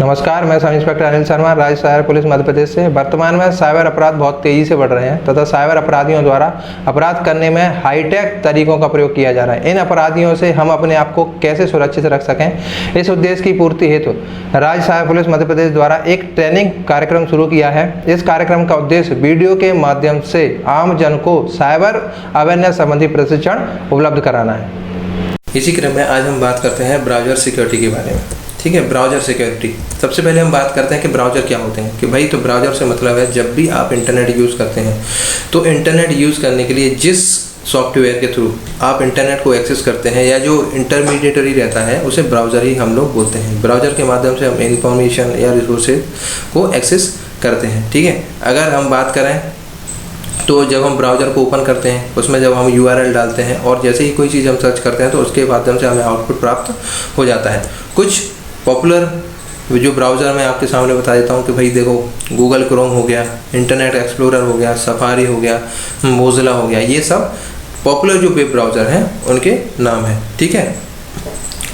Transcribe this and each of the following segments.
नमस्कार, मैं sub inspector Anil Sharma, राज्य साइबर पुलिस मध्य प्रदेश से। वर्तमान में साइबर अपराध बहुत तेज़ी से बढ़ रहे हैं तथा साइबर अपराधियों द्वारा अपराध करने में हाईटेक तरीकों का प्रयोग किया जा रहा है। इन अपराधियों से हम अपने आप को कैसे सुरक्षित रख सकें, इस उद्देश्य की पूर्ति हेतु राज्य साइबर पुलिस मध्य प्रदेश द्वारा एक ट्रेनिंग कार्यक्रम शुरू किया है। इस कार्यक्रम का उद्देश्य वीडियो के माध्यम से आम जन को साइबर अवेयरनेस संबंधी प्रशिक्षण उपलब्ध कराना है। इसी क्रम में आज हम बात करते हैं ब्राउज़र सिक्योरिटी के बारे में। ठीक है, ब्राउज़र सिक्योरिटी। सबसे पहले हम बात करते हैं कि ब्राउज़र क्या होते हैं। कि भाई तो ब्राउज़र से मतलब है जब भी आप इंटरनेट यूज़ करते हैं तो इंटरनेट यूज़ करने के लिए जिस सॉफ्टवेयर के थ्रू आप इंटरनेट को एक्सेस करते हैं या जो इंटरमीडिएटरी रहता है उसे ब्राउज़र ही हम लोग बोलते हैं। ब्राउज़र के माध्यम से हम इंफॉर्मेशन या रिसोर्सेज को एक्सेस करते हैं। ठीक है, अगर हम बात करें तो जब हम ब्राउज़र को ओपन करते हैं उसमें जब हम URL डालते हैं और जैसे ही कोई चीज़ हम सर्च करते हैं तो उसके माध्यम से हमें आउटपुट प्राप्त हो जाता है। कुछ पॉपुलर जो ब्राउज़र मैं आपके सामने बता देता हूँ कि भाई देखो, गूगल क्रोम हो गया, इंटरनेट एक्सप्लोरर हो गया, सफारी हो गया, मोज़िला हो गया, ये सब पॉपुलर जो वेब ब्राउज़र हैं उनके नाम हैं। ठीक है,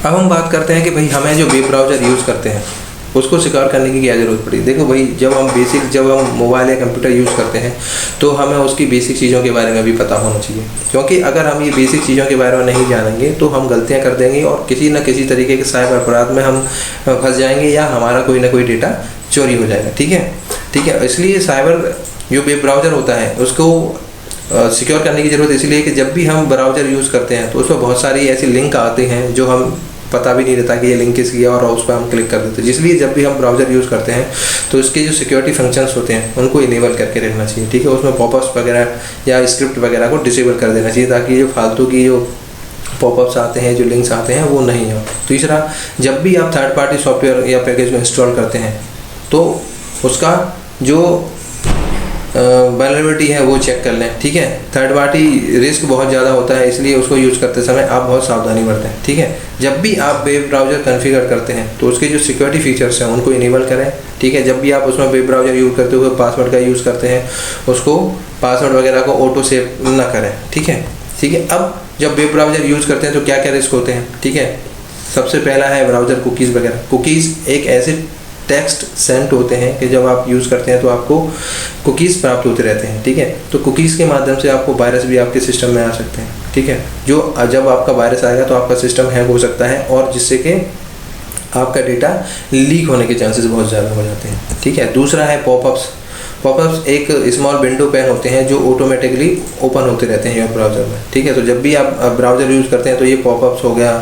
अब हम बात करते हैं कि भाई हमें जो वेब ब्राउज़र यूज़ करते हैं उसको सिक्योर करने की क्या ज़रूरत पड़ी। देखो भाई, जब हम मोबाइल या कंप्यूटर यूज़ करते हैं तो हमें उसकी बेसिक चीज़ों के बारे में भी पता होना चाहिए, क्योंकि अगर हम ये बेसिक चीज़ों के बारे में नहीं जानेंगे तो हम गलतियां कर देंगे और किसी न किसी तरीके के साइबर अपराध में हम फंस जाएंगे या हमारा कोई ना कोई डेटा चोरी हो जाएगा। ठीक है, इसलिए साइबर जो वेब ब्राउज़र होता है उसको सिक्योर करने की ज़रूरत इसलिए कि जब भी हम ब्राउज़र यूज़ करते हैं तो उसमें बहुत सारी ऐसी लिंक आते हैं जो हम पता भी नहीं रहता कि ये लिंक किसकी है और उस पर हम क्लिक कर देते हैं। इसलिए जब भी हम ब्राउज़र यूज़ करते हैं तो इसके जो सिक्योरिटी फंक्शंस होते हैं उनको इनेबल करके रखना चाहिए। ठीक है, उसमें पॉपअप्स वगैरह या स्क्रिप्ट वगैरह को डिसेबल कर देना चाहिए ताकि जो फालतू की जो पॉपअप्स आते हैं, जो लिंक्स आते हैं वो नहीं हो। तीसरा, जब भी आप थर्ड पार्टी सॉफ्टवेयर या पैकेज को इंस्टॉल करते हैं तो उसका जो वल्नरेबिलिटी है वो चेक कर लें। ठीक है, थर्ड पार्टी रिस्क बहुत ज़्यादा होता है, इसलिए उसको यूज़ करते समय आप बहुत सावधानी बरतें। ठीक है, जब भी आप वेब ब्राउज़र कॉन्फ़िगर करते हैं तो उसके जो सिक्योरिटी फीचर्स हैं उनको इनेबल करें। ठीक है, जब भी आप उसमें वेब ब्राउज़र यूज़ करते हुए पासवर्ड का यूज़ करते हैं उसको पासवर्ड वगैरह को ऑटो सेव ना करें। ठीक है, अब जब वेब ब्राउज़र यूज़ करते हैं तो क्या क्या रिस्क होते हैं। ठीक है, सबसे पहला है ब्राउज़र कुकीज़ वगैरह। कुकीज़ एक ऐसे टेक्स्ट सेंट होते हैं कि जब आप यूज़ करते हैं तो आपको कुकीज़ प्राप्त होते रहते हैं। ठीक है, तो कुकीज़ के माध्यम से आपको वायरस भी आपके सिस्टम में आ सकते हैं। ठीक है, जो जब आपका वायरस आएगा तो आपका सिस्टम हैक हो सकता है और जिससे कि आपका डेटा लीक होने के चांसेस बहुत ज़्यादा हो जाते हैं। ठीक है, दूसरा है पॉपअप्स एक स्मॉल विंडो पैन होते हैं जो ऑटोमेटिकली ओपन होते रहते हैं ब्राउज़र में। ठीक है, तो जब भी आप ब्राउज़र यूज़ करते हैं तो ये पॉपअप्स हो गया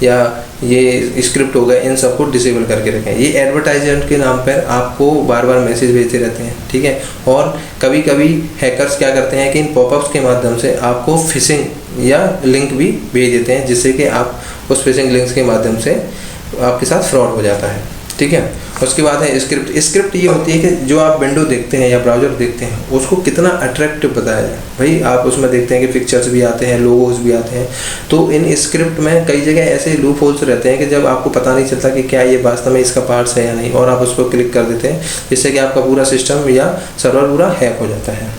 या ये स्क्रिप्ट हो गया, इन सबको डिसेबल करके रखें। ये एडवर्टाइजमेंट के नाम पर आपको बार बार मैसेज भेजते रहते हैं। ठीक है, और कभी कभी हैकर्स क्या करते हैं कि इन पॉपअप्स के माध्यम से आपको फिशिंग या लिंक भी भेज देते हैं जिससे कि आप उस फिशिंग लिंक्स के माध्यम से आपके साथ फ्रॉड हो जाता है। ठीक है, उसके बाद है स्क्रिप्ट ये होती है कि जो आप विंडो देखते हैं या ब्राउज़र देखते हैं उसको कितना अट्रैक्टिव बताया जाए। भाई आप उसमें देखते हैं कि पिक्चर्स भी आते हैं, लोगोस भी आते हैं, तो इन स्क्रिप्ट में कई जगह ऐसे लूप होल्स रहते हैं कि जब आपको पता नहीं चलता कि क्या ये वास्तव में इसका पार्ट्स है या नहीं, और आप उस पर क्लिक कर देते हैं जिससे कि आपका पूरा सिस्टम या सर्वर पूरा हैक हो जाता है।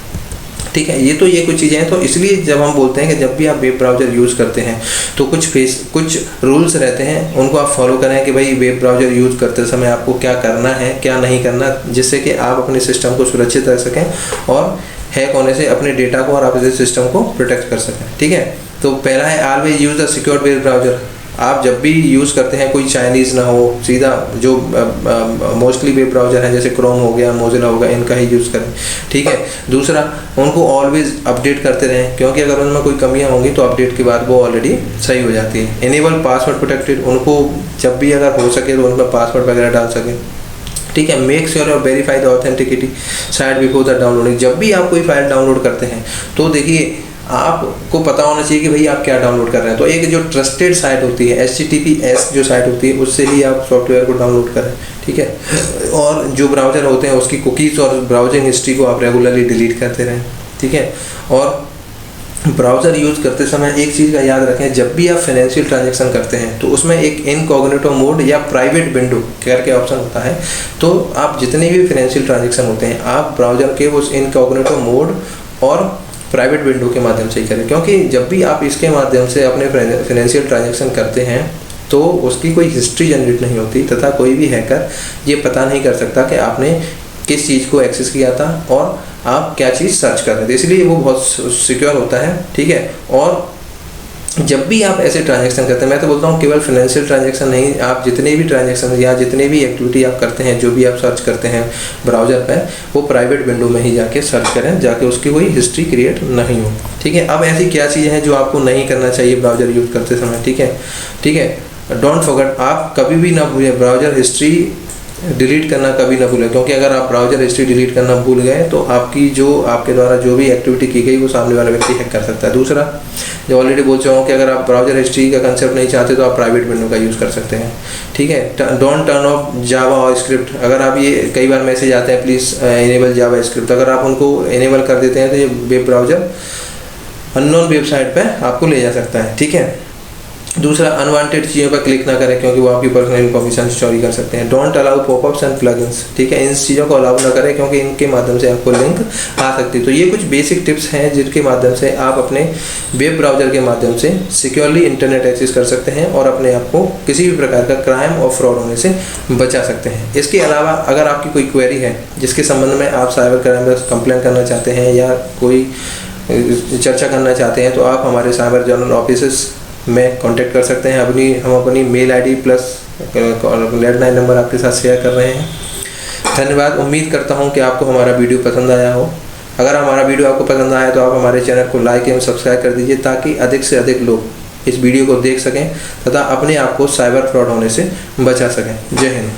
ठीक है, ये कुछ चीज़ें हैं। तो इसलिए जब हम बोलते हैं कि जब भी आप वेब ब्राउज़र यूज़ करते हैं तो कुछ रूल्स रहते हैं, उनको आप फॉलो करें कि भाई वेब ब्राउज़र यूज़ करते समय आपको क्या करना है क्या नहीं करना, जिससे कि आप अपने सिस्टम को सुरक्षित रख सकें और हैक होने से अपने डेटा को और अपने सिस्टम को प्रोटेक्ट कर सकें। ठीक है, तो पहला है always use the secure web browser. आप जब भी यूज़ करते हैं कोई चाइनीज़ ना हो, सीधा जो मोस्टली वेब ब्राउज़र है जैसे क्रोम हो गया, मोज़िला हो गया, इनका ही यूज़ करें। ठीक है, दूसरा, उनको ऑलवेज अपडेट करते रहें, क्योंकि अगर उनमें कोई कमियां होंगी तो अपडेट के बाद वो ऑलरेडी सही हो जाती है। इनेबल पासवर्ड प्रोटेक्टेड, उनको जब भी अगर हो सके तो उनमें पासवर्ड वगैरह डाल सकें। ठीक है, मेक श्योर और verify the authenticity site before the downloading. जब भी आप कोई फाइल डाउनलोड करते हैं तो देखिए आपको पता होना चाहिए कि भाई आप क्या डाउनलोड कर रहे हैं। तो एक जो ट्रस्टेड साइट होती है HTTPS जो साइट होती है उससे ही आप सॉफ्टवेयर को डाउनलोड करें। ठीक है, और जो ब्राउज़र होते हैं उसकी कुकीज़ और ब्राउजिंग हिस्ट्री को आप रेगुलरली डिलीट करते रहें। ठीक है, और ब्राउज़र यूज़ करते समय एक चीज़ का याद रखें, जब भी आप फाइनेंशियल ट्रांजैक्शन करते हैं तो उसमें एक इनकॉग्निटो मोड या प्राइवेट विंडो करके ऑप्शन होता है। तो आप जितने भी फाइनेंशियल ट्रांजैक्शन होते हैं आप ब्राउज़र के उस इनकॉग्निटो मोड और प्राइवेट विंडो के माध्यम से ही करें, क्योंकि जब भी आप इसके माध्यम से अपने फाइनेंशियल ट्रांजैक्शन करते हैं तो उसकी कोई हिस्ट्री जनरेट नहीं होती तथा कोई भी हैकर ये पता नहीं कर सकता कि आपने किस चीज़ को एक्सेस किया था और आप क्या चीज़ सर्च कर रहे थे, इसलिए वो बहुत सिक्योर होता है, ठीक है। और जब भी आप ऐसे ट्रांजैक्शन करते हैं, मैं तो बोलता हूँ केवल फाइनेंशियल ट्रांजैक्शन नहीं, आप जितने भी ट्रांजैक्शन या जितने भी एक्टिविटी आप करते हैं, जो भी आप सर्च करते हैं ब्राउज़र पे, वो प्राइवेट विंडो में ही जाके सर्च करें, जाके उसकी कोई हिस्ट्री क्रिएट नहीं हो, ठीक है। अब ऐसी क्या चीज़ें हैं जो आपको नहीं करना चाहिए ब्राउज़र यूज़ करते समय, ठीक है, ठीक है। डोंट फॉरगेट, आप कभी भी ना भूलें ब्राउज़र हिस्ट्री डिलीट करना कभी ना भूलें, क्योंकि अगर आप ब्राउज़र हिस्ट्री डिलीट करना भूल गए तो आपकी जो आपके द्वारा जो भी एक्टिविटी की गई वो सामने वाला व्यक्ति हैक कर सकता है। दूसरा, जो ऑलरेडी बोल चुका हूँ कि अगर आप ब्राउज़र हिस्ट्री का कंसेप्ट नहीं चाहते तो आप प्राइवेट विंडो का यूज़ कर सकते हैं, ठीक है। डोंट टर्न ऑफ जावा और स्क्रिप्ट, अगर आप ये कई बार मैसेज आते हैं प्लीज़ इनेबल जावा स्क्रिप्ट, अगर आप उनको इनेबल कर देते हैं तो ये वेब ब्राउज़र अननोन वेबसाइट पर आपको ले जा सकता है, ठीक है। दूसरा, अनवांटेड चीज़ों पर क्लिक ना करें क्योंकि वो आपकी पर्सनल इन्फॉर्मेशन चोरी कर सकते हैं। Don't allow popups and plugins, ठीक है, इन चीज़ों को अलाउ ना करें क्योंकि इनके माध्यम से आपको लिंक आ सकती है। तो ये कुछ बेसिक टिप्स हैं जिनके माध्यम से आप अपने वेब ब्राउज़र के माध्यम से सिक्योरली इंटरनेट एक्सेस कर सकते हैं और अपने आप को किसी भी प्रकार का क्राइम और फ्रॉड होने से बचा सकते हैं। इसके अलावा अगर आपकी कोई क्वेरी है जिसके संबंध में आप साइबर क्राइम में कंप्लेंट करना चाहते हैं या कोई चर्चा करना चाहते हैं तो आप हमारे साइबर जर्नल ऑफिस में कांटेक्ट कर सकते हैं। हम अपनी mail ID plus landline number आपके साथ शेयर कर रहे हैं। धन्यवाद। उम्मीद करता हूं कि आपको हमारा वीडियो पसंद आया हो। अगर हमारा वीडियो आपको पसंद आया तो आप हमारे चैनल को लाइक एवं सब्सक्राइब कर दीजिए ताकि अधिक से अधिक लोग इस वीडियो को देख सकें तथा अपने आप को साइबर फ्रॉड होने से बचा सकें। जय हिंद।